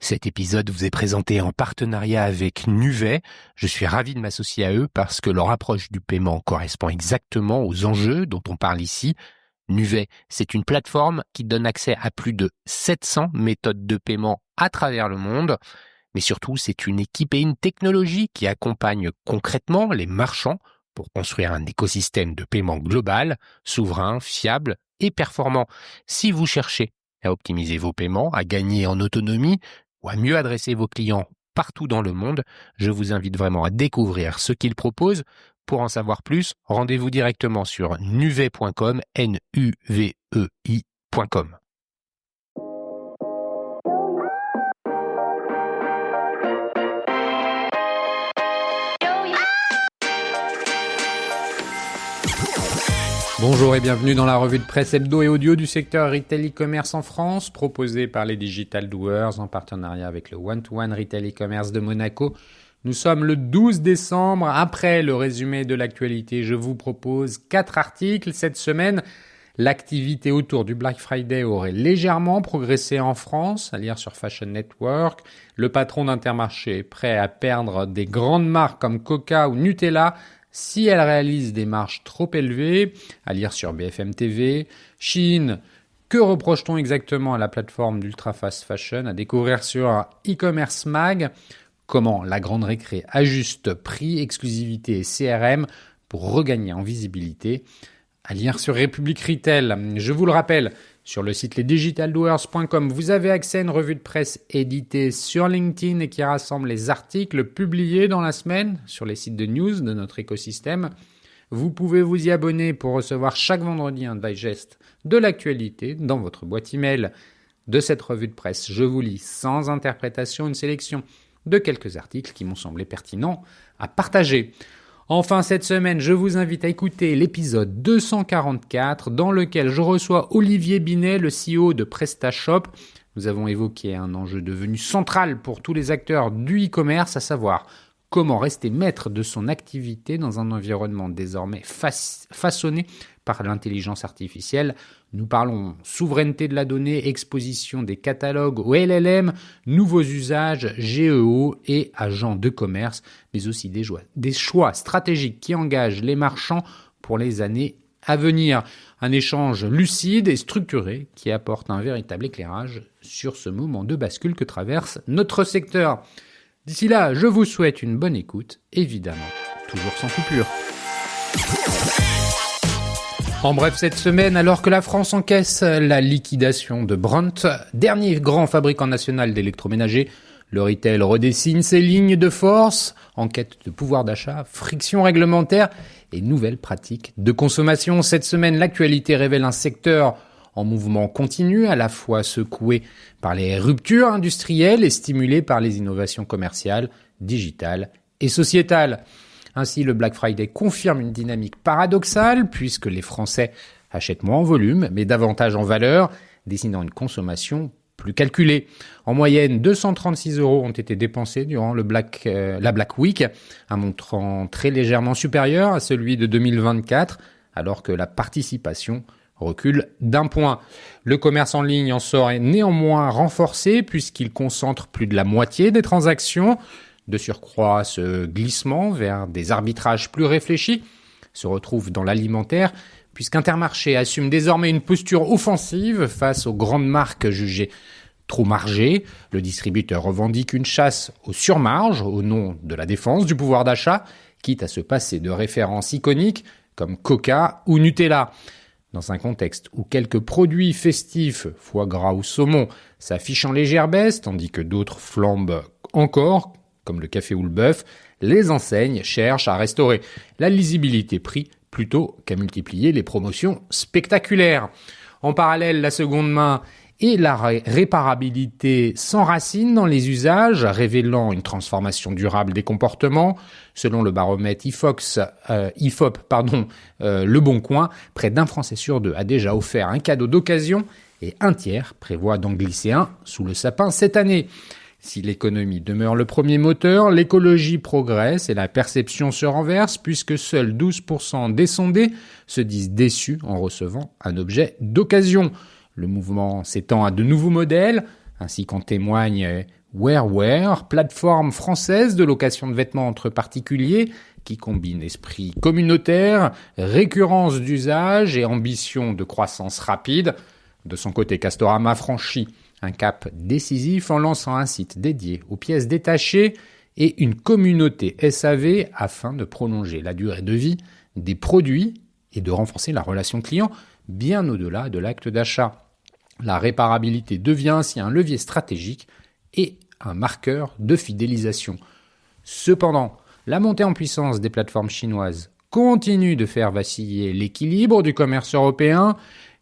Cet épisode vous est présenté en partenariat avec Nuvei. Je suis ravi de m'associer à eux parce que leur approche du paiement correspond exactement aux enjeux dont on parle ici. Nuvei, c'est une plateforme qui donne accès à plus de 700 méthodes de paiement à travers le monde. Mais surtout, c'est une équipe et une technologie qui accompagne concrètement les marchands pour construire un écosystème de paiement global, souverain, fiable et performant. Si vous cherchez à optimiser vos paiements, à gagner en autonomie ou à mieux adresser vos clients partout dans le monde, je vous invite vraiment à découvrir ce qu'ils proposent. Pour en savoir plus, rendez-vous directement sur nuvei.com, nuvei.com. Bonjour et bienvenue dans la revue de presse hebdo et audio du secteur retail e-commerce en France, proposée par les Digital Doers en partenariat avec le One-to-One Retail e-commerce de Monaco. Nous sommes le 12 décembre. Après le résumé de l'actualité, je vous propose 4 articles. Cette semaine, l'activité autour du Black Friday aurait légèrement progressé en France, à lire sur Fashion Network. Le patron d'Intermarché est prêt à perdre des grandes marques comme Coca ou Nutella si elles réalisent des marges trop élevées, à lire sur BFM TV. Chine, que reproche-t-on exactement à la plateforme d'Ultra Fast Fashion, à découvrir sur e-commerce mag. Comment la grande récré ajuste prix, exclusivité et CRM pour regagner en visibilité, à lire sur République Retail. Je vous le rappelle, sur le site lesdigitaldoers.com, vous avez accès à une revue de presse éditée sur LinkedIn et qui rassemble les articles publiés dans la semaine sur les sites de news de notre écosystème. Vous pouvez vous y abonner pour recevoir chaque vendredi un digest de l'actualité dans votre boîte email de cette revue de presse. Je vous lis sans interprétation une sélection de quelques articles qui m'ont semblé pertinents à partager. Enfin, cette semaine, je vous invite à écouter l'épisode 244 dans lequel je reçois Olivier Binet, le CEO de PrestaShop. Nous avons évoqué un enjeu devenu central pour tous les acteurs du e-commerce, à savoir comment rester maître de son activité dans un environnement désormais façonné par l'intelligence artificielle. Nous parlons souveraineté de la donnée, exposition des catalogues au LLM, nouveaux usages, GEO et agents de commerce, mais aussi des choix stratégiques qui engagent les marchands pour les années à venir. Un échange lucide et structuré qui apporte un véritable éclairage sur ce moment de bascule que traverse notre secteur. D'ici là, je vous souhaite une bonne écoute, évidemment, toujours sans coupure. En bref, cette semaine, alors que la France encaisse la liquidation de Brunt, dernier grand fabricant national d'électroménager, le retail redessine ses lignes de force en quête de pouvoir d'achat, friction réglementaire et nouvelles pratiques de consommation. Cette semaine, l'actualité révèle un secteur en mouvement continu, à la fois secoué par les ruptures industrielles et stimulé par les innovations commerciales, digitales et sociétales. Ainsi, le Black Friday confirme une dynamique paradoxale puisque les Français achètent moins en volume, mais davantage en valeur, dessinant une consommation plus calculée. En moyenne, 236 € ont été dépensés durant la Black Week, un montant très légèrement supérieur à celui de 2024, alors que la participation recule d'1 point. Le commerce en ligne en sort néanmoins renforcé puisqu'il concentre plus de la moitié des transactions. De surcroît, ce glissement vers des arbitrages plus réfléchis se retrouve dans l'alimentaire, puisqu'Intermarché assume désormais une posture offensive face aux grandes marques jugées trop margées. Le distributeur revendique une chasse aux surmarges au nom de la défense du pouvoir d'achat, quitte à se passer de références iconiques comme Coca ou Nutella. Dans un contexte où quelques produits festifs, foie gras ou saumon, s'affichent en légère baisse, tandis que d'autres flambent encore, comme le café ou le bœuf, les enseignes cherchent à restaurer la lisibilité prix plutôt qu'à multiplier les promotions spectaculaires. En parallèle, la seconde main et la réparabilité s'enracinent dans les usages, révélant une transformation durable des comportements. Selon le baromètre IFOP, Le Bon Coin, près d'1 Français sur 2 a déjà offert un cadeau d'occasion et un tiers prévoit d'en glisser un sous le sapin cette année. Si l'économie demeure le premier moteur, l'écologie progresse et la perception se renverse puisque seuls 12% des sondés se disent déçus en recevant un objet d'occasion. Le mouvement s'étend à de nouveaux modèles, ainsi qu'en témoigne Wearwear, plateforme française de location de vêtements entre particuliers qui combine esprit communautaire, récurrence d'usage et ambition de croissance rapide. De son côté, Castorama franchit un cap décisif en lançant un site dédié aux pièces détachées et une communauté SAV afin de prolonger la durée de vie des produits et de renforcer la relation client bien au-delà de l'acte d'achat. La réparabilité devient ainsi un levier stratégique et un marqueur de fidélisation. Cependant, la montée en puissance des plateformes chinoises continue de faire vaciller l'équilibre du commerce européen.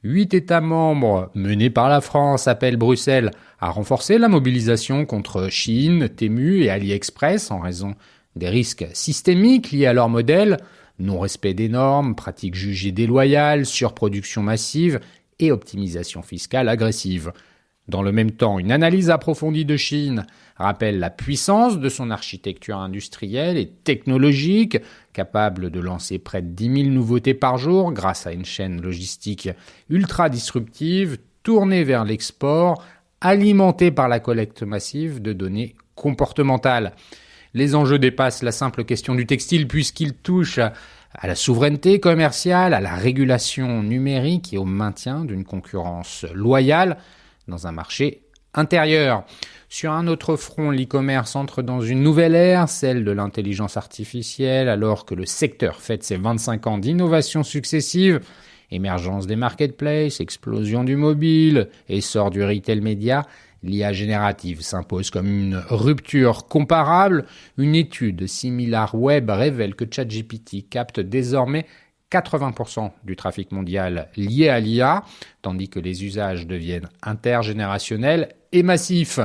8 États membres menés par la France appellent Bruxelles à renforcer la mobilisation contre Chine, Temu et AliExpress en raison des risques systémiques liés à leur modèle, non-respect des normes, pratiques jugées déloyales, surproduction massive et optimisation fiscale agressive. Dans le même temps, une analyse approfondie de Chine rappelle la puissance de son architecture industrielle et technologique, capable de lancer près de 10 000 nouveautés par jour grâce à une chaîne logistique ultra disruptive, tournée vers l'export, alimentée par la collecte massive de données comportementales. Les enjeux dépassent la simple question du textile puisqu'ils touchent à la souveraineté commerciale, à la régulation numérique et au maintien d'une concurrence loyale dans un marché intérieur. Sur un autre front, l'e-commerce entre dans une nouvelle ère, celle de l'intelligence artificielle, alors que le secteur fête ses 25 ans d'innovation successive. Émergence des marketplaces, explosion du mobile, essor du retail média, l'IA générative s'impose comme une rupture comparable. Une étude SimilarWeb révèle que ChatGPT capte désormais 80% du trafic mondial lié à l'IA, tandis que les usages deviennent intergénérationnels et massifs.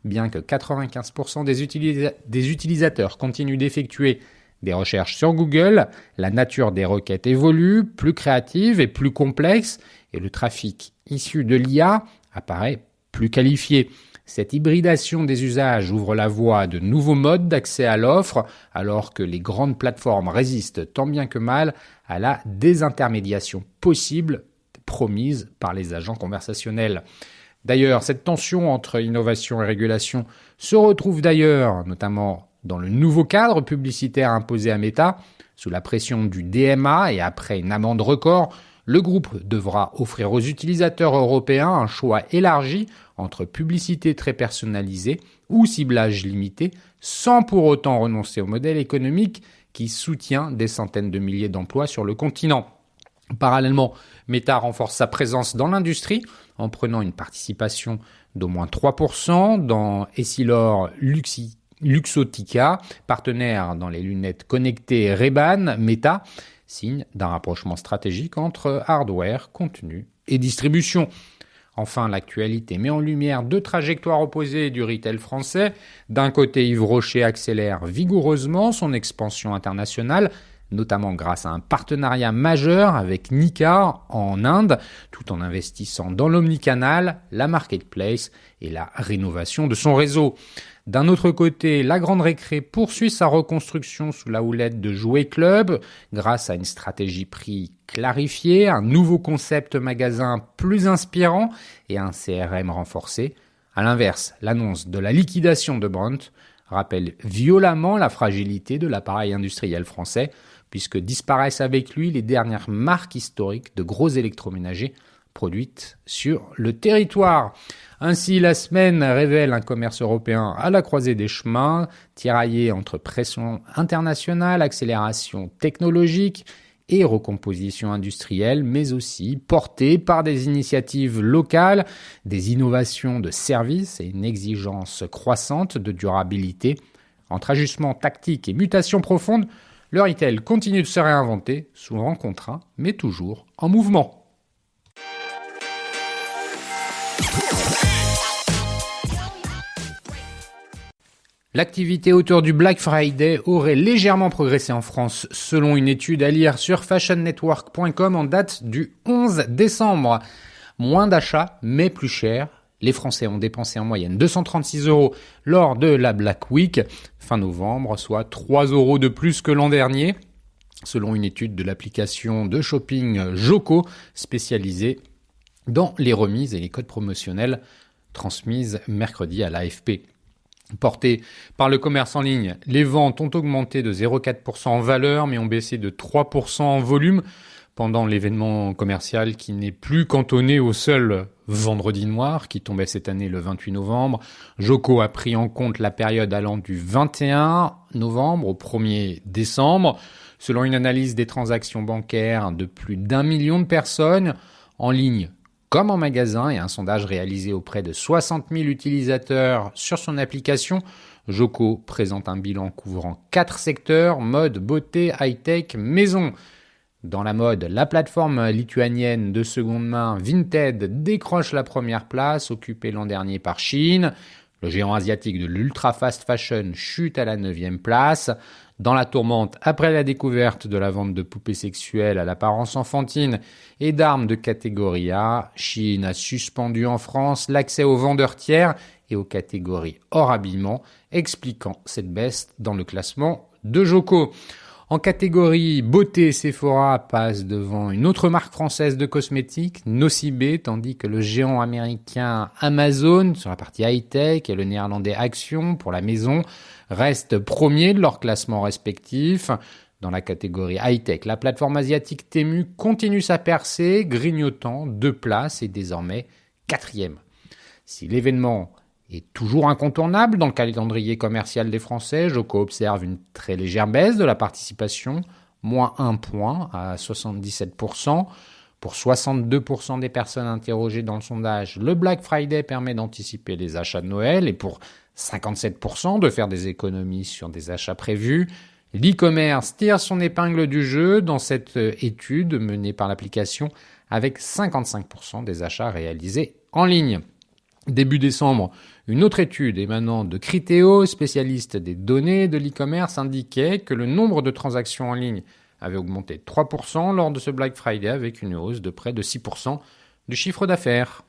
Bien que 95% des utilisateurs continuent d'effectuer des recherches sur Google, la nature des requêtes évolue, plus créative et plus complexe, et le trafic issu de l'IA apparaît plus qualifié. Cette hybridation des usages ouvre la voie à de nouveaux modes d'accès à l'offre, alors que les grandes plateformes résistent tant bien que mal à la désintermédiation possible promise par les agents conversationnels. D'ailleurs, cette tension entre innovation et régulation se retrouve d'ailleurs, notamment dans le nouveau cadre publicitaire imposé à Meta. Sous la pression du DMA et après une amende record, le groupe devra offrir aux utilisateurs européens un choix élargi entre publicité très personnalisée ou ciblage limité, sans pour autant renoncer au modèle économique qui soutient des centaines de milliers d'emplois sur le continent. Parallèlement, Meta renforce sa présence dans l'industrie en prenant une participation d'au moins 3% dans Essilor Luxottica, partenaire dans les lunettes connectées Ray-Ban Meta, signe d'un rapprochement stratégique entre hardware, contenu et distribution. Enfin, l'actualité met en lumière deux trajectoires opposées du retail français. D'un côté, Yves Rocher accélère vigoureusement son expansion internationale, notamment grâce à un partenariat majeur avec Nykaa en Inde, tout en investissant dans l'omnicanal, la marketplace et la rénovation de son réseau. D'un autre côté, la Grande Récré poursuit sa reconstruction sous la houlette de Jouet Club grâce à une stratégie prix clarifiée, un nouveau concept magasin plus inspirant et un CRM renforcé. À l'inverse, l'annonce de la liquidation de Brunt rappelle violemment la fragilité de l'appareil industriel français, puisque disparaissent avec lui les dernières marques historiques de gros électroménagers produites sur le territoire. Ainsi, la semaine révèle un commerce européen à la croisée des chemins, tiraillé entre pression internationale, accélération technologique et recomposition industrielle, mais aussi porté par des initiatives locales, des innovations de services et une exigence croissante de durabilité. Entre ajustements tactiques et mutations profondes, le retail continue de se réinventer, souvent contraint, mais toujours en mouvement. L'activité autour du Black Friday aurait légèrement progressé en France, selon une étude à lire sur fashionnetwork.com en date du 11 décembre. Moins d'achats, mais plus cher. Les Français ont dépensé en moyenne 236 € lors de la Black Week, fin novembre, soit 3 € de plus que l'an dernier, selon une étude de l'application de shopping Joko, spécialisée dans les remises et les codes promotionnels transmises mercredi à l'AFP. Porté par le commerce en ligne, les ventes ont augmenté de 0,4% en valeur, mais ont baissé de 3% en volume pendant l'événement commercial qui n'est plus cantonné au seul vendredi noir qui tombait cette année le 28 novembre. Joko a pris en compte la période allant du 21 novembre au 1er décembre. Selon une analyse des transactions bancaires de plus d'1 million de personnes en ligne comme en magasin et un sondage réalisé auprès de 60 000 utilisateurs sur son application, Joko présente un bilan couvrant 4 secteurs, mode, beauté, high-tech, maison. Dans la mode, la plateforme lituanienne de seconde main Vinted décroche la première place, occupée l'an dernier par Shein. Le géant asiatique de l'ultra fast fashion chute à la 9e place. Dans la tourmente, après la découverte de la vente de poupées sexuelles à l'apparence enfantine et d'armes de catégorie A, Shein a suspendu en France l'accès aux vendeurs tiers et aux catégories hors habillement, expliquant cette baisse dans le classement de Joko. En catégorie beauté, Sephora passe devant une autre marque française de cosmétiques, Nocibé, tandis que le géant américain Amazon, sur la partie high-tech, et le néerlandais Action, pour la maison, restent premiers de leur classement respectif. Dans la catégorie high-tech, la plateforme asiatique Temu continue sa percée, grignotant 2 places et désormais 4e. Si l'événement est toujours incontournable dans le calendrier commercial des Français, Joko observe une très légère baisse de la participation, moins 1 point à 77%. Pour 62% des personnes interrogées dans le sondage, le Black Friday permet d'anticiper les achats de Noël et pour 57% de faire des économies sur des achats prévus. L'e-commerce tire son épingle du jeu dans cette étude menée par l'application avec 55% des achats réalisés en ligne. Début décembre, une autre étude émanant de Criteo, spécialiste des données de l'e-commerce, indiquait que le nombre de transactions en ligne avait augmenté de 3% lors de ce Black Friday avec une hausse de près de 6% du chiffre d'affaires.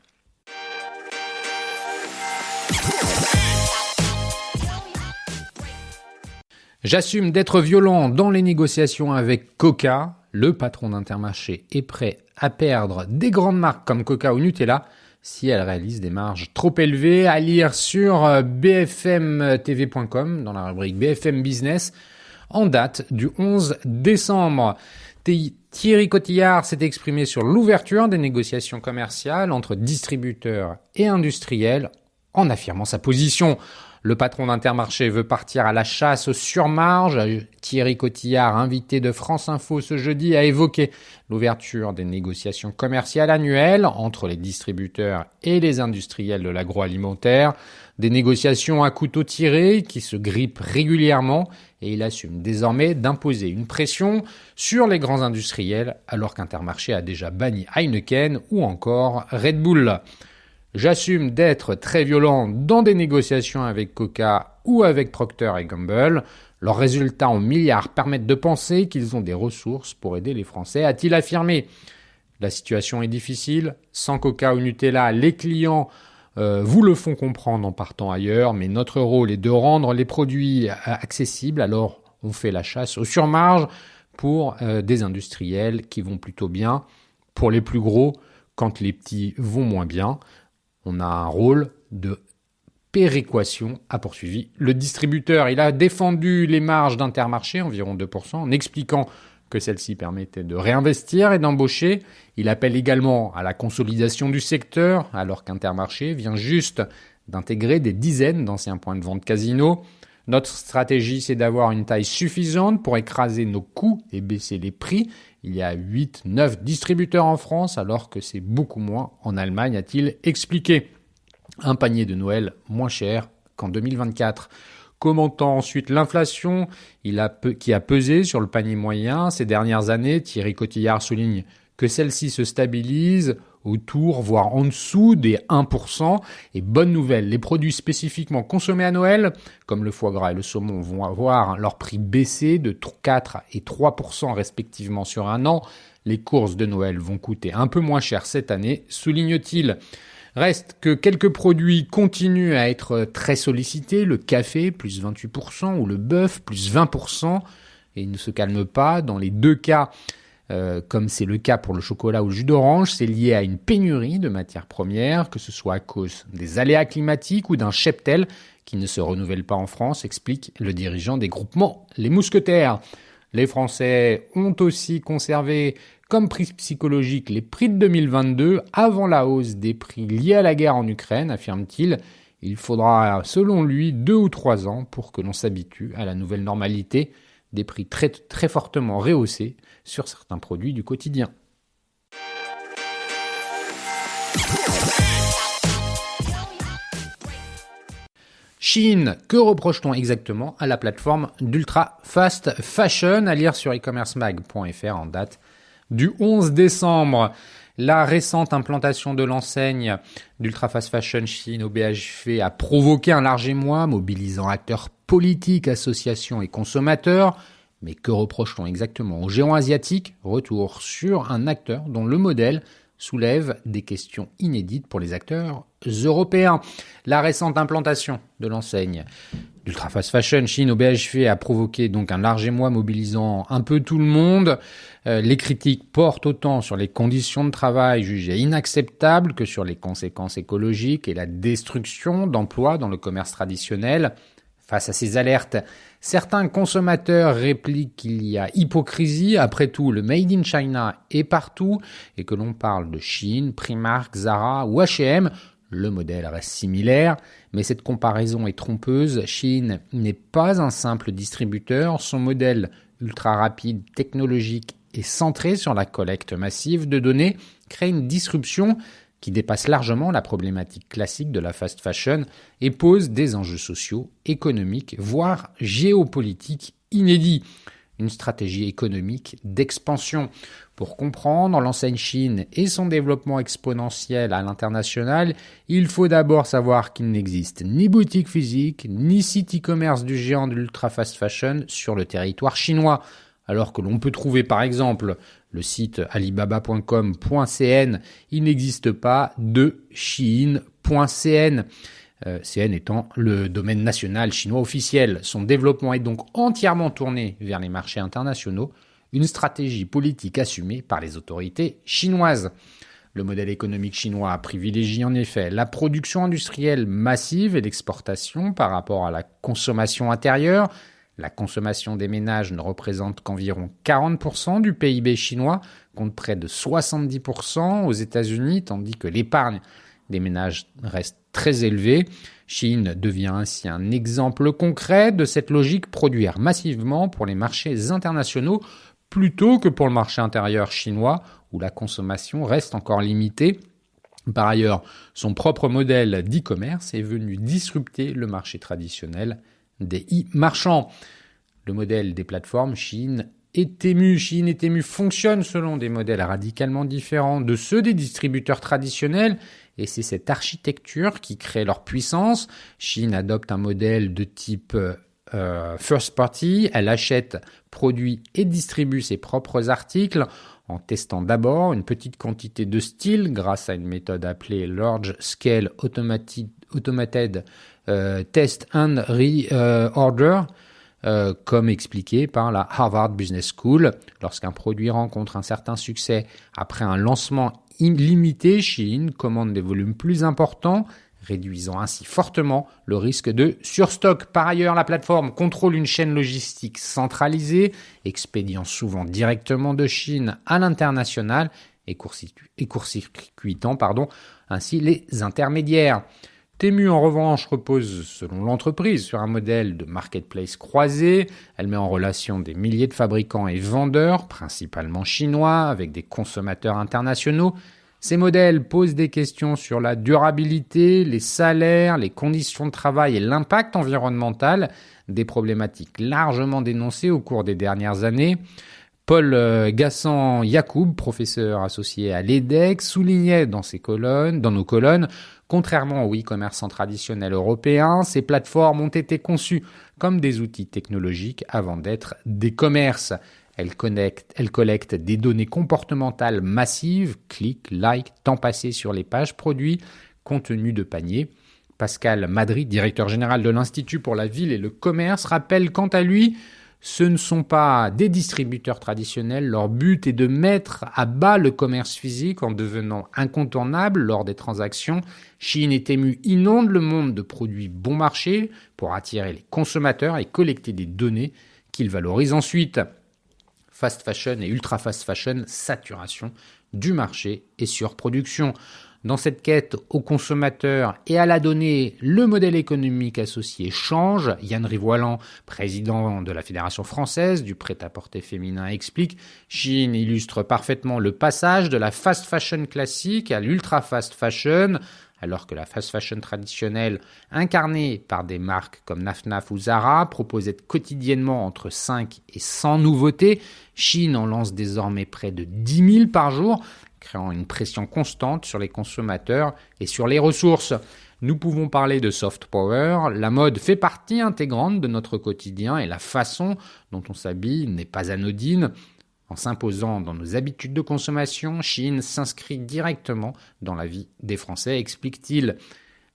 J'assume d'être violent dans les négociations avec Coca. Le patron d'Intermarché est prêt à perdre des grandes marques comme Coca ou Nutella si elles réalisent des marges trop élevées. À lire sur bfmtv.com dans la rubrique BFM Business en date du 11 décembre. Thierry Cotillard s'est exprimé sur l'ouverture des négociations commerciales entre distributeurs et industriels en affirmant sa position. Le patron d'Intermarché veut partir à la chasse aux surmarges. Thierry Cotillard, invité de France Info ce jeudi, a évoqué l'ouverture des négociations commerciales annuelles entre les distributeurs et les industriels de l'agroalimentaire. Des négociations à couteau tiré qui se grippent régulièrement et il assume désormais d'imposer une pression sur les grands industriels alors qu'Intermarché a déjà banni Heineken ou encore Red Bull. J'assume d'être très violent dans des négociations avec Coca ou avec Procter & Gamble. Leurs résultats en milliards permettent de penser qu'ils ont des ressources pour aider les Français, a-t-il affirmé. La situation est difficile. Sans Coca ou Nutella, les clients vous le font comprendre en partant ailleurs, mais notre rôle est de rendre les produits accessibles. Alors, on fait la chasse aux surmarges pour des industriels qui vont plutôt bien. Pour les plus gros, quand les petits vont moins bien, on a un rôle de péréquation, a poursuivi le distributeur. Il a défendu les marges d'Intermarché, environ 2%, en expliquant que celles-ci permettaient de réinvestir et d'embaucher. Il appelle également à la consolidation du secteur, alors qu'Intermarché vient juste d'intégrer des dizaines d'anciens points de vente Casino. Notre stratégie, c'est d'avoir une taille suffisante pour écraser nos coûts et baisser les prix. Il y a 8-9 distributeurs en France, alors que c'est beaucoup moins en Allemagne, a-t-il expliqué. Un panier de Noël moins cher qu'en 2024. Commentant ensuite l'inflation qui a pesé sur le panier moyen ces dernières années, Thierry Cotillard souligne que celle-ci se stabilise autour, voire en dessous des 1%. Et bonne nouvelle, les produits spécifiquement consommés à Noël, comme le foie gras et le saumon, vont avoir leur prix baissé de 4 et 3% respectivement sur un an. Les courses de Noël vont coûter un peu moins cher cette année, souligne-t-il. Reste que quelques produits continuent à être très sollicités, le café, plus 28%, ou le bœuf, plus 20%, et il ne se calme pas. Dans les deux cas, comme c'est le cas pour le chocolat ou le jus d'orange, c'est lié à une pénurie de matières premières, que ce soit à cause des aléas climatiques ou d'un cheptel qui ne se renouvelle pas en France, explique le dirigeant des groupements Les Mousquetaires. Les Français ont aussi conservé comme prix psychologique les prix de 2022 avant la hausse des prix liés à la guerre en Ukraine, affirme-t-il. Il faudra, selon lui, 2 ou 3 ans pour que l'on s'habitue à la nouvelle normalité, des prix très, très fortement rehaussés sur certains produits du quotidien. Shein, que reproche-t-on exactement à la plateforme d'ultra fast fashion, à lire sur e-commercemag.fr en date du 11 décembre. La récente implantation de l'enseigne d'ultra fast fashion Shein au BHV a provoqué un large émoi, mobilisant acteurs politiques, associations et consommateurs. Mais que reproche-t-on exactement aux géants asiatiques ? Retour sur un acteur dont le modèle soulève des questions inédites pour les acteurs européens. La récente implantation de l'enseigne d'ultra fast fashion Shein au BHV a provoqué donc un large émoi mobilisant un peu tout le monde. Les critiques portent autant sur les conditions de travail jugées inacceptables que sur les conséquences écologiques et la destruction d'emplois dans le commerce traditionnel. Face à ces alertes, certains consommateurs répliquent qu'il y a hypocrisie. Après tout, le Made in China est partout et que l'on parle de Shein, Primark, Zara ou H&M. Le modèle reste similaire, mais cette comparaison est trompeuse. Shein n'est pas un simple distributeur. Son modèle ultra rapide, technologique et centré sur la collecte massive de données crée une disruption qui dépasse largement la problématique classique de la fast fashion et pose des enjeux sociaux, économiques, voire géopolitiques inédits. Une stratégie économique d'expansion. Pour comprendre l'enseigne Shein et son développement exponentiel à l'international, il faut d'abord savoir qu'il n'existe ni boutique physique, ni site e-commerce du géant de l'ultra fast fashion sur le territoire chinois. Alors que l'on peut trouver par exemple le site alibaba.com.cn, il n'existe pas de Shein.cn. CN étant le domaine national chinois officiel. Son développement est donc entièrement tourné vers les marchés internationaux, une stratégie politique assumée par les autorités chinoises. Le modèle économique chinois privilégie en effet la production industrielle massive et l'exportation par rapport à la consommation intérieure. La consommation des ménages ne représente qu'environ 40% du PIB chinois, contre près de 70% aux États-Unis, tandis que l'épargne des ménages reste très élevée. Shein devient ainsi un exemple concret de cette logique produire massivement pour les marchés internationaux plutôt que pour le marché intérieur chinois où la consommation reste encore limitée. Par ailleurs, son propre modèle d'e-commerce est venu disrupter le marché traditionnel des e-marchands. Le modèle des plateformes Shein et Temu fonctionnent selon des modèles radicalement différents de ceux des distributeurs traditionnels et c'est cette architecture qui crée leur puissance. Shein adopte un modèle de type first party, elle achète, produit et distribue ses propres articles en testant d'abord une petite quantité de styles grâce à une méthode appelée Large Scale Automated Test and Reorder, comme expliqué par la Harvard Business School. Lorsqu'un produit rencontre un certain succès après un lancement limité, Shein commande des volumes plus importants, réduisant ainsi fortement le risque de surstock. Par ailleurs, la plateforme contrôle une chaîne logistique centralisée, expédiant souvent directement de Chine à l'international et court-circuitant ainsi les intermédiaires. Temu, en revanche, repose, selon l'entreprise, sur un modèle de marketplace croisé. Elle met en relation des milliers de fabricants et vendeurs, principalement chinois, avec des consommateurs internationaux. Ces modèles posent des questions sur la durabilité, les salaires, les conditions de travail et l'impact environnemental, des problématiques largement dénoncées au cours des dernières années. Paul Gassan-Yacoub, professeur associé à l'EDEC, soulignait dans nos colonnes, contrairement au e-commerce traditionnel européen, ces plateformes ont été conçues comme des outils technologiques avant d'être des commerces. Elles collectent des données comportementales massives, clics, likes, temps passé sur les pages produits, contenu de panier. Pascal Madry, directeur général de l'Institut pour la ville et le commerce, rappelle quant à lui Ce ne sont pas des distributeurs traditionnels. Leur but est de mettre à bas le commerce physique en devenant incontournable lors des transactions. Shein et Temu inondent le monde de produits bon marché pour attirer les consommateurs et collecter des données qu'ils valorisent ensuite. Fast fashion et ultra fast fashion, saturation du marché et surproduction. Dans cette quête aux consommateurs et à la donnée, le modèle économique associé change. Yann Rivoilan, président de la Fédération française du prêt-à-porter féminin, explique: Shein illustre parfaitement le passage de la fast fashion classique à l'ultra fast fashion. Alors que la fast fashion traditionnelle, incarnée par des marques comme Naf ou Zara, proposait quotidiennement entre 5 et 100 nouveautés, Shein en lance désormais près de 10 000 par jour, créant une pression constante sur les consommateurs et sur les ressources. Nous pouvons parler de soft power. La mode fait partie intégrante de notre quotidien et la façon dont on s'habille n'est pas anodine. En s'imposant dans nos habitudes de consommation, Shein s'inscrit directement dans la vie des Français, explique-t-il.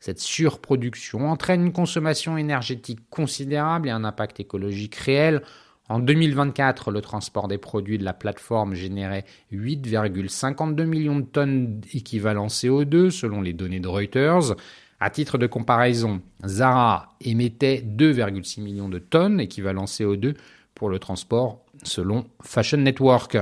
Cette surproduction entraîne une consommation énergétique considérable et un impact écologique réel. En 2024, le transport des produits de la plateforme générait 8,52 millions de tonnes équivalent CO2 selon les données de Reuters. À titre de comparaison, Zara émettait 2,6 millions de tonnes équivalent CO2 pour le transport selon Fashion Network.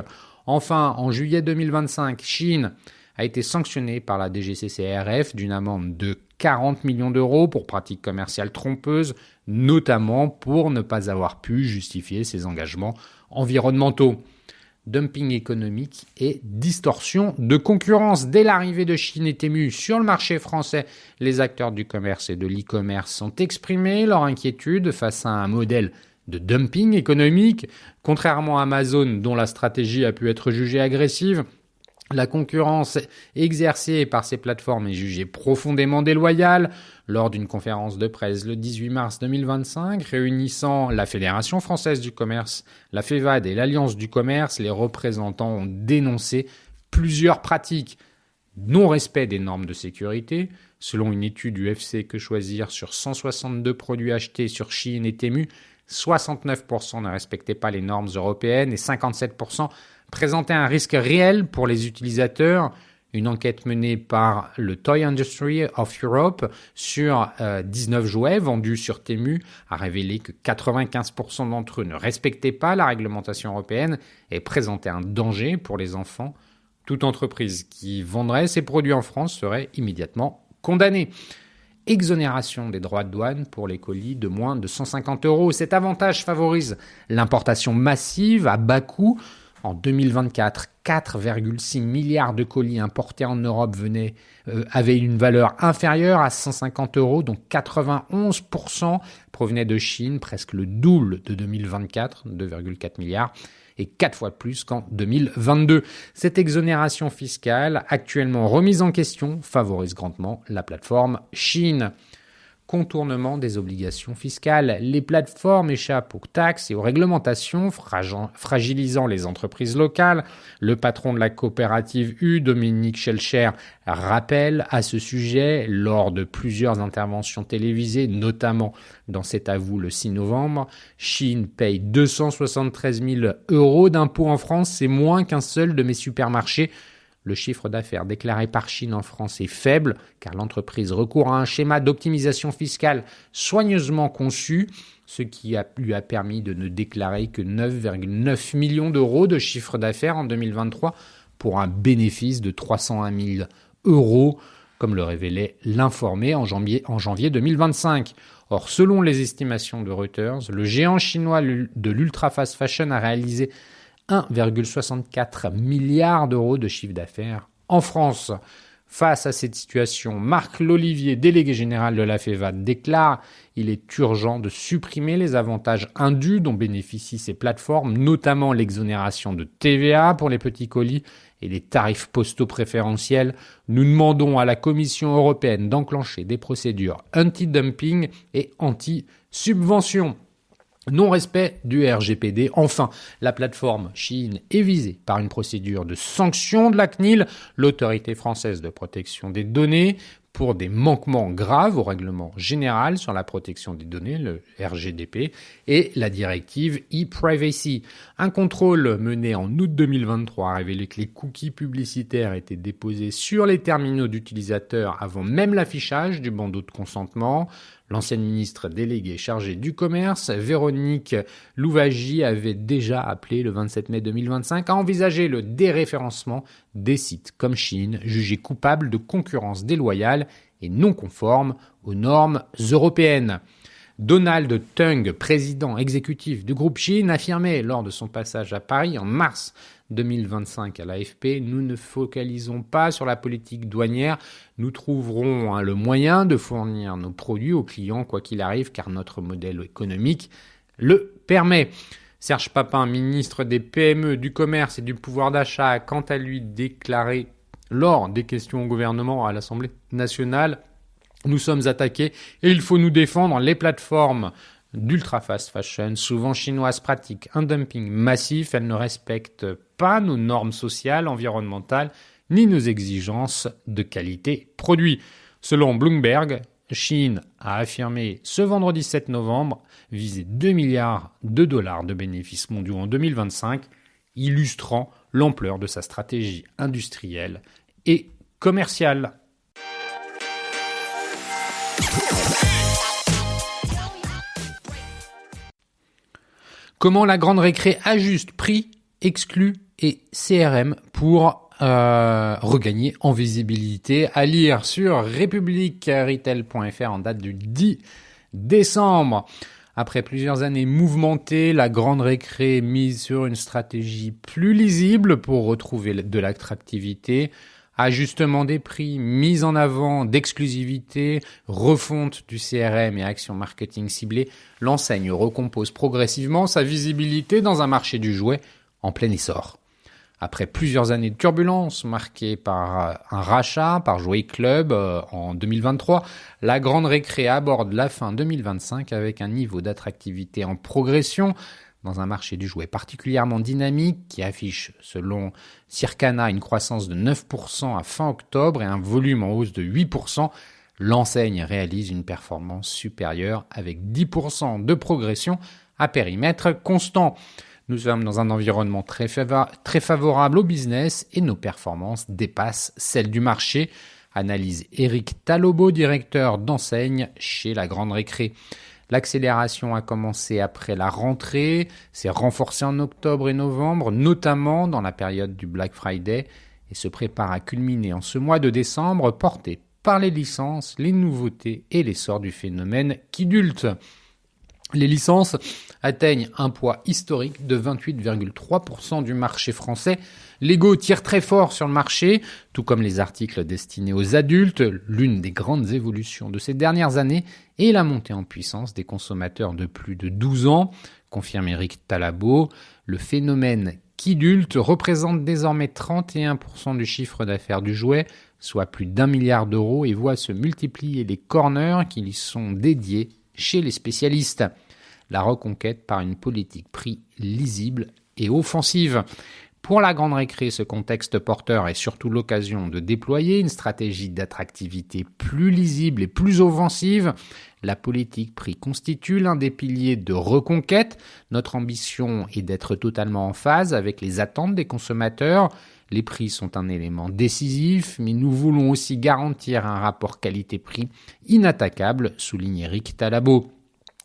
Enfin, en juillet 2025, Shein a été sanctionné par la DGCCRF d'une amende de 40 millions d'euros pour pratiques commerciales trompeuses, notamment pour ne pas avoir pu justifier ses engagements environnementaux. Dumping économique et distorsion de concurrence. Dès l'arrivée de Shein et Temu sur le marché français, les acteurs du commerce et de l'e-commerce ont exprimé leur inquiétude face à un modèle de dumping économique. Contrairement à Amazon, dont la stratégie a pu être jugée agressive, la concurrence exercée par ces plateformes est jugée profondément déloyale. Lors d'une conférence de presse le 18 mars 2025, réunissant la Fédération française du commerce, la FEVAD et l'Alliance du commerce, les représentants ont dénoncé plusieurs pratiques. Non-respect des normes de sécurité. Selon une étude du UFC Que Choisir sur 162 produits achetés sur Shein et Temu, 69% ne respectaient pas les normes européennes et 57% présentaient un risque réel pour les utilisateurs. Une enquête menée par le Toy Industry of Europe sur 19 jouets vendus sur Temu a révélé que 95% d'entre eux ne respectaient pas la réglementation européenne et présentaient un danger pour les enfants. Toute entreprise qui vendrait ces produits en France serait immédiatement condamnée. Exonération des droits de douane pour les colis de moins de 150 €. Cet avantage favorise l'importation massive à bas coût. En 2024, 4,6 milliards de colis importés en Europe avaient une valeur inférieure à 150 €, dont 91% provenaient de Chine, presque le double de 2024, 2,4 milliards, et 4 fois plus qu'en 2022. Cette exonération fiscale, actuellement remise en question, favorise grandement la plateforme Shein. Contournement des obligations fiscales. Les plateformes échappent aux taxes et aux réglementations, fragilisant les entreprises locales. Le patron de la coopérative U, Dominique Schelcher, rappelle à ce sujet lors de plusieurs interventions télévisées, notamment dans C'est à vous le 6 novembre. Shein paye 273 000 € d'impôts en France, c'est moins qu'un seul de mes supermarchés. Le chiffre d'affaires déclaré par Shein en France est faible car l'entreprise recourt à un schéma d'optimisation fiscale soigneusement conçu, ce qui lui a permis de ne déclarer que 9,9 millions d'euros de chiffre d'affaires en 2023 pour un bénéfice de 301 000 €, comme le révélait l'Informé en janvier 2025. Or, selon les estimations de Reuters, le géant chinois de l'ultra fast fashion a réalisé 1,64 milliard d'euros de chiffre d'affaires en France. Face à cette situation, Marc Lolivier, délégué général de la FEVAD, déclare « Il est urgent de supprimer les avantages indus dont bénéficient ces plateformes, notamment l'exonération de TVA pour les petits colis et les tarifs postaux préférentiels. Nous demandons à la Commission européenne d'enclencher des procédures anti-dumping et anti-subvention. » Non-respect du RGPD. Enfin, la plateforme Shein est visée par une procédure de sanction de la CNIL, l'autorité française de protection des données, pour des manquements graves au règlement général sur la protection des données, le RGDP, et la directive e-privacy. Un contrôle mené en août 2023 a révélé que les cookies publicitaires étaient déposés sur les terminaux d'utilisateurs avant même l'affichage du bandeau de consentement. L'ancienne ministre déléguée chargée du commerce, Véronique Louwagie, avait déjà appelé le 27 mai 2025 à envisager le déréférencement des sites comme Shein, jugés coupables de concurrence déloyale et non conforme aux normes européennes. Donald Tung, président exécutif du groupe Shein, affirmait lors de son passage à Paris en mars 2025 à l'AFP, nous ne focalisons pas sur la politique douanière, nous trouverons le moyen de fournir nos produits aux clients quoi qu'il arrive car notre modèle économique le permet. Serge Papin, ministre des PME, du commerce et du pouvoir d'achat, a quant à lui déclaré lors des questions au gouvernement à l'Assemblée nationale, nous sommes attaqués et il faut nous défendre. Les plateformes d'ultra fast fashion, souvent chinoises, pratiquent un dumping massif. Elles ne respectent pas nos normes sociales, environnementales, ni nos exigences de qualité produit. Selon Bloomberg, Shein a affirmé ce vendredi 7 novembre viser 2 milliards de dollars de bénéfices mondiaux en 2025, illustrant l'ampleur de sa stratégie industrielle et commerciale. Comment la grande récré ajuste prix, exclus et CRM pour regagner en visibilité. À lire sur republicretail.fr en date du 10 décembre. Après plusieurs années mouvementées, la grande récré mise sur une stratégie plus lisible pour retrouver de l'attractivité. Ajustement des prix, mise en avant d'exclusivité, refonte du CRM et actions marketing ciblées, l'enseigne recompose progressivement sa visibilité dans un marché du jouet en plein essor. Après plusieurs années de turbulence marquées par un rachat par Jouet Club en 2023, la grande récré aborde la fin 2025 avec un niveau d'attractivité en progression dans un marché du jouet particulièrement dynamique qui affiche, selon Circana, une croissance de 9% à fin octobre et un volume en hausse de 8%, l'enseigne réalise une performance supérieure avec 10% de progression à périmètre constant. Nous sommes dans un environnement très favorable au business et nos performances dépassent celles du marché, analyse Éric Talobo, directeur d'enseigne chez la Grande Récré. L'accélération a commencé après la rentrée, s'est renforcée en octobre et novembre, notamment dans la période du Black Friday, et se prépare à culminer en ce mois de décembre, porté par les licences, les nouveautés et l'essor du phénomène Kidulte. Les licences atteignent un poids historique de 28,3% du marché français. Lego tire très fort sur le marché, tout comme les articles destinés aux adultes. L'une des grandes évolutions de ces dernières années est la montée en puissance des consommateurs de plus de 12 ans, confirme Éric Talabo. Le phénomène Kidulte représente désormais 31% du chiffre d'affaires du jouet, soit plus d'1 milliard d'euros, et voit se multiplier les corners qui y sont dédiés chez les spécialistes. La reconquête par une politique prix lisible et offensive. Pour la grande récré, ce contexte porteur est surtout l'occasion de déployer une stratégie d'attractivité plus lisible et plus offensive. La politique prix constitue l'un des piliers de reconquête. Notre ambition est d'être totalement en phase avec les attentes des consommateurs. Les prix sont un élément décisif, mais nous voulons aussi garantir un rapport qualité-prix inattaquable, souligne Éric Talabo.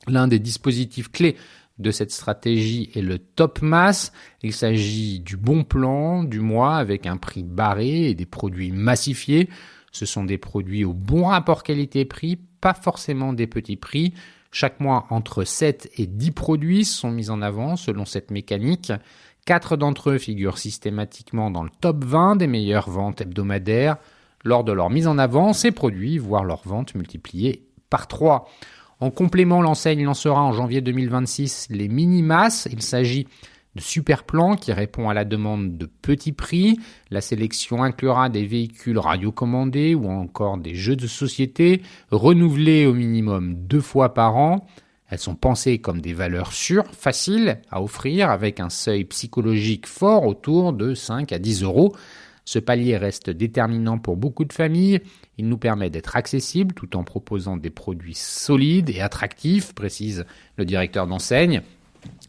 L'un des dispositifs clés de cette stratégie est le Top Mass. Il s'agit du bon plan du mois avec un prix barré et des produits massifiés. Ce sont des produits au bon rapport qualité-prix, pas forcément des petits prix. Chaque mois, entre 7 et 10 produits sont mis en avant selon cette mécanique. 4 d'entre eux figurent systématiquement dans le top 20 des meilleures ventes hebdomadaires. Lors de leur mise en avant, ces produits voient leur vente multipliée par 3. En complément, l'enseigne lancera en janvier 2026 les mini-masses. Il s'agit de super plans qui répond à la demande de petits prix. La sélection inclura des véhicules radiocommandés ou encore des jeux de société renouvelés au minimum 2 fois par an. Elles sont pensées comme des valeurs sûres, faciles à offrir avec un seuil psychologique fort autour de 5 à 10 euros. Ce palier reste déterminant pour beaucoup de familles. Il nous permet d'être accessibles tout en proposant des produits solides et attractifs, précise le directeur d'enseigne.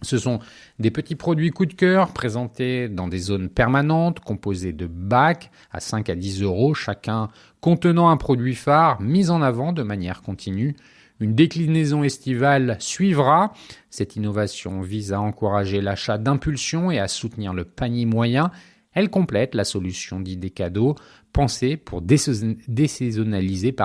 Ce sont des petits produits coup de cœur présentés dans des zones permanentes composées de bacs à 5 à 10 euros, chacun contenant un produit phare mis en avant de manière continue. Une déclinaison estivale suivra. Cette innovation vise à encourager l'achat d'impulsion et à soutenir le panier moyen. Elle complète la solution d'idées cadeaux pensée pour désaisonnaliser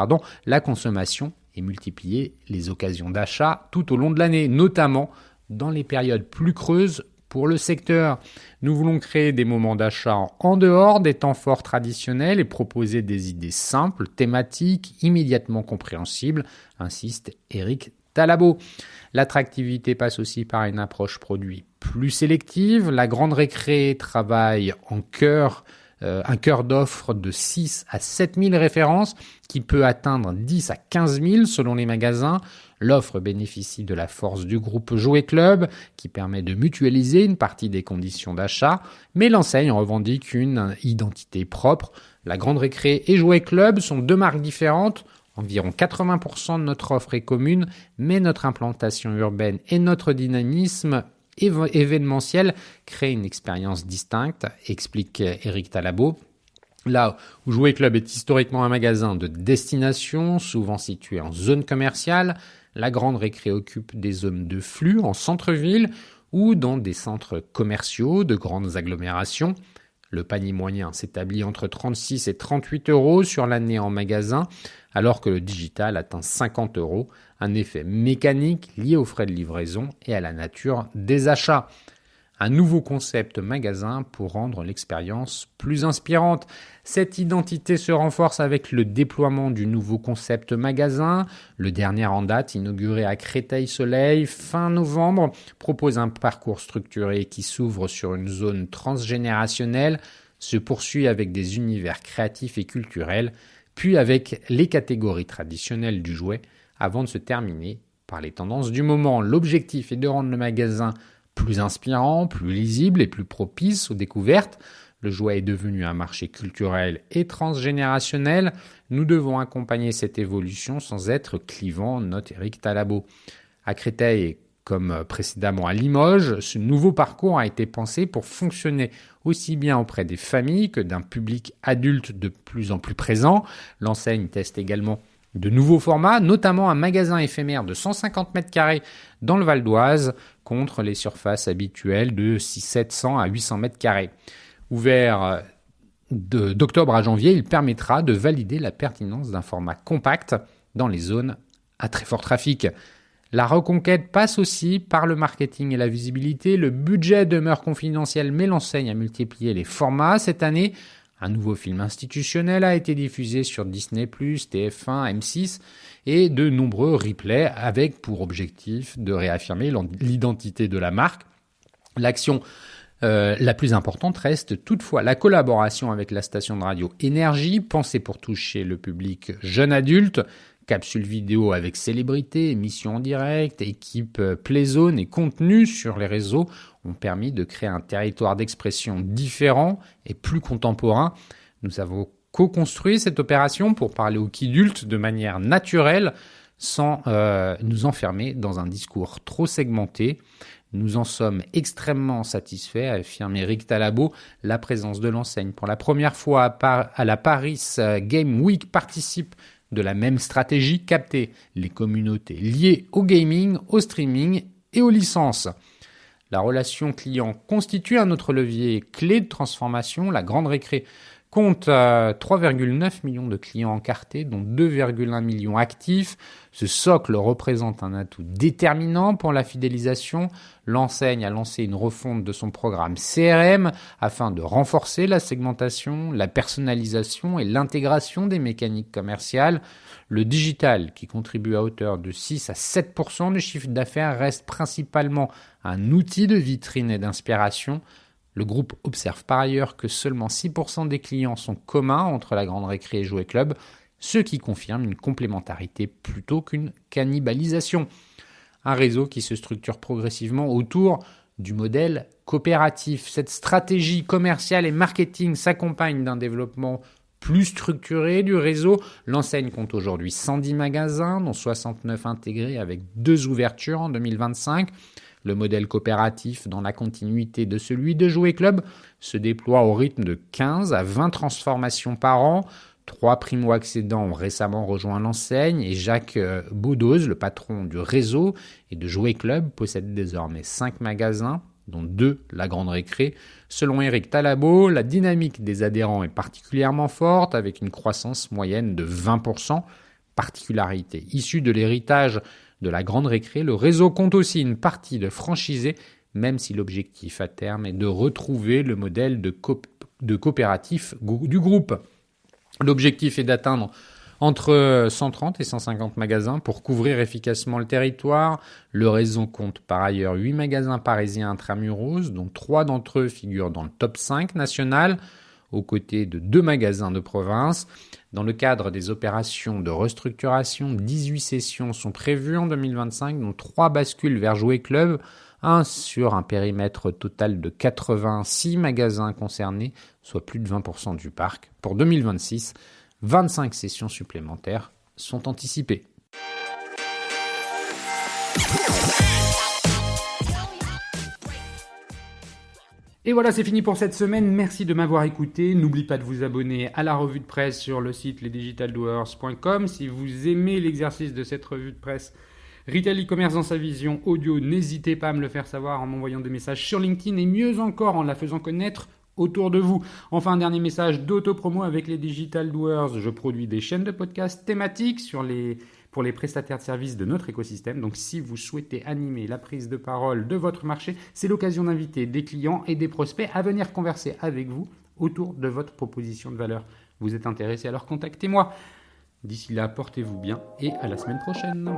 la consommation et multiplier les occasions d'achat tout au long de l'année, notamment dans les périodes plus creuses pour le secteur. Nous voulons créer des moments d'achat en dehors des temps forts traditionnels et proposer des idées simples, thématiques, immédiatement compréhensibles, insiste Eric Talabot. L'attractivité passe aussi par une approche produit plus sélective. La Grande Récré travaille un cœur d'offres de 6 à 7 000 références qui peut atteindre 10 à 15 000 selon les magasins. L'offre bénéficie de la force du groupe Jouet Club qui permet de mutualiser une partie des conditions d'achat, mais l'enseigne revendique une identité propre. La Grande Récré et Jouet Club sont deux marques différentes. Environ 80% de notre offre est commune, mais notre implantation urbaine et notre dynamisme événementiel créent une expérience distincte, explique Eric Talabot. Là où Jouet Club est historiquement un magasin de destination, souvent situé en zone commerciale, la Grande Récré occupe des zones de flux en centre-ville ou dans des centres commerciaux de grandes agglomérations. Le panier moyen s'établit entre 36 et 38 euros sur l'année en magasin, alors que le digital atteint 50 euros, un effet mécanique lié aux frais de livraison et à la nature des achats. Un nouveau concept magasin pour rendre l'expérience plus inspirante. Cette identité se renforce avec le déploiement du nouveau concept magasin. Le dernier en date, inauguré à Créteil-Soleil fin novembre, propose un parcours structuré qui s'ouvre sur une zone transgénérationnelle, se poursuit avec des univers créatifs et culturels, puis avec les catégories traditionnelles du jouet, avant de se terminer par les tendances du moment. L'objectif est de rendre le magasin plus inspirant, plus lisible et plus propice aux découvertes. Le jouet est devenu un marché culturel et transgénérationnel. Nous devons accompagner cette évolution sans être clivant, note Eric Talabot. À Créteil, comme précédemment à Limoges, ce nouveau parcours a été pensé pour fonctionner aussi bien auprès des familles que d'un public adulte de plus en plus présent. L'enseigne teste également de nouveaux formats, notamment un magasin éphémère de 150 mètres carrés dans le Val d'Oise contre les surfaces habituelles de 700 à 800 mètres carrés. Ouvert d'octobre à janvier, il permettra de valider la pertinence d'un format compact dans les zones à très fort trafic. La reconquête passe aussi par le marketing et la visibilité. Le budget demeure confidentiel, mais l'enseigne a multiplié les formats cette année. Un nouveau film institutionnel a été diffusé sur Disney+, TF1, M6 et de nombreux replays avec pour objectif de réaffirmer l'identité de la marque. L'action la plus importante reste toutefois la collaboration avec la station de radio Énergie, pensée pour toucher le public jeune adulte. Capsules vidéo avec célébrités, émissions en direct, équipe Playzone et contenu sur les réseaux ont permis de créer un territoire d'expression différent et plus contemporain. Nous avons co-construit cette opération pour parler aux kidultes de manière naturelle sans nous enfermer dans un discours trop segmenté. Nous en sommes extrêmement satisfaits, a affirmé Eric Talabot. La présence de l'enseigne pour la première fois à la Paris Game Week participe de la même stratégie, capter les communautés liées au gaming, au streaming et aux licences. La relation client constitue un autre levier clé de transformation. La Grande Récré compte 3,9 millions de clients encartés, dont 2,1 millions actifs. Ce socle représente un atout déterminant pour la fidélisation. L'enseigne a lancé une refonte de son programme CRM afin de renforcer la segmentation, la personnalisation et l'intégration des mécaniques commerciales. Le digital, qui contribue à hauteur de 6 à 7% du chiffre d'affaires, reste principalement un outil de vitrine et d'inspiration. Le groupe observe par ailleurs que seulement 6% des clients sont communs entre la Grande Récré et Jouet Club, ce qui confirme une complémentarité plutôt qu'une cannibalisation. Un réseau qui se structure progressivement autour du modèle coopératif. Cette stratégie commerciale et marketing s'accompagne d'un développement plus structuré du réseau. L'enseigne compte aujourd'hui 110 magasins, dont 69 intégrés avec 2 ouvertures en 2025. Le modèle coopératif, dans la continuité de celui de Jouet Club, se déploie au rythme de 15 à 20 transformations par an. 3 primo-accédants ont récemment rejoint l'enseigne et Jacques Baudoz, le patron du réseau et de Jouet Club, possède désormais 5 magasins, dont 2 la Grande Récré. Selon Éric Talabot, la dynamique des adhérents est particulièrement forte, avec une croissance moyenne de 20%. Particularité issue de l'héritage de la Grande Récré, le réseau compte aussi une partie de franchisés, même si l'objectif à terme est de retrouver le modèle de coopératif du groupe. L'objectif est d'atteindre entre 130 et 150 magasins pour couvrir efficacement le territoire. Le réseau compte par ailleurs 8 magasins parisiens intramuros, dont 3 d'entre eux figurent dans le top 5 national, aux côtés de 2 magasins de province. Dans le cadre des opérations de restructuration, 18 cessions sont prévues en 2025, dont 3 bascules vers Jouet Club, 1 sur un périmètre total de 86 magasins concernés, soit plus de 20% du parc. Pour 2026, 25 sessions supplémentaires sont anticipées. Et voilà, c'est fini pour cette semaine. Merci de m'avoir écouté. N'oubliez pas de vous abonner à la revue de presse sur le site lesdigitaldoers.com. Si vous aimez l'exercice de cette revue de presse Retail e-commerce dans sa vision audio, n'hésitez pas à me le faire savoir en m'envoyant des messages sur LinkedIn et mieux encore en la faisant connaître autour de vous. Enfin, un dernier message d'auto-promo avec les Digital Doers. Je produis des chaînes de podcasts thématiques pour les prestataires de services de notre écosystème. Donc, si vous souhaitez animer la prise de parole de votre marché, c'est l'occasion d'inviter des clients et des prospects à venir converser avec vous autour de votre proposition de valeur. Vous êtes intéressé, alors contactez-moi. D'ici là, portez-vous bien et à la semaine prochaine.